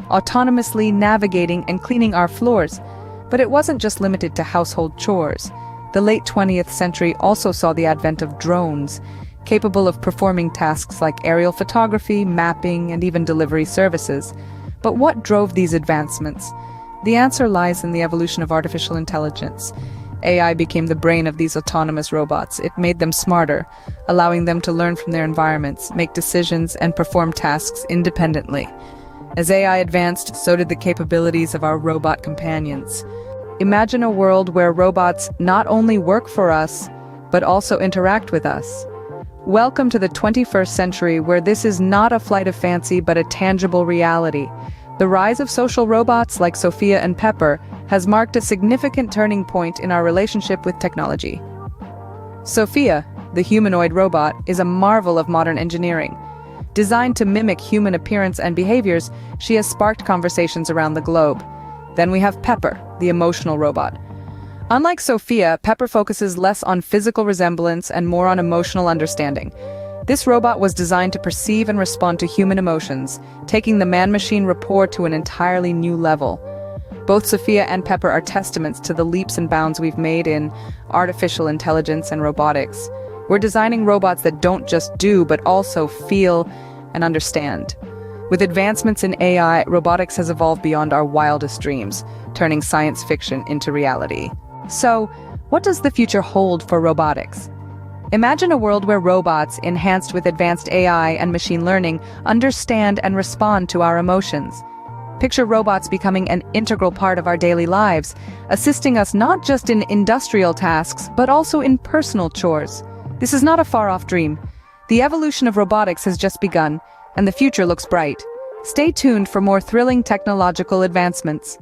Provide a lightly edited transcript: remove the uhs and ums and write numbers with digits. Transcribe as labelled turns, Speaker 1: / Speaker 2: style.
Speaker 1: autonomously navigating and cleaning our floors. But it wasn't just limited to household chores. The late 20th century also saw the advent of drones, capable of performing tasks like aerial photography, mapping, and even delivery services. But what drove these advancements? The answer lies in the evolution of artificial intelligence. AI became the brain of these autonomous robots. It made them smarter, allowing them to learn from their environments, make decisions, and perform tasks independently. As AI advanced, so did the capabilities of our robot companions. Imagine a world where robots not only work for us, but also interact with us. Welcome to the 21st century, where this is not a flight of fancy but a tangible reality. The rise of social robots like Sophia and Pepper has marked a significant turning point in our relationship with technology. Sophia, the humanoid robot, is a marvel of modern engineering. Designed to mimic human appearance and behaviors, she has sparked conversations around the globe. Then we have Pepper, the emotional robot. Unlike Sophia, Pepper focuses less on physical resemblance and more on emotional understanding. This robot was designed to perceive and respond to human emotions, taking the man-machine rapport to an entirely new level. Both Sophia and Pepper are testaments to the leaps and bounds we've made in artificial intelligence and robotics. We're designing robots that don't just do, but also feel and understand. With advancements in AI, robotics has evolved beyond our wildest dreams, turning science fiction into reality. So, what does the future hold for robotics? Imagine a world where robots, enhanced with advanced AI and machine learning, understand and respond to our emotions. Picture robots becoming an integral part of our daily lives, assisting us not just in industrial tasks, but also in personal chores. This is not a far-off dream. The evolution of robotics has just begun, and the future looks bright. Stay tuned for more thrilling technological advancements.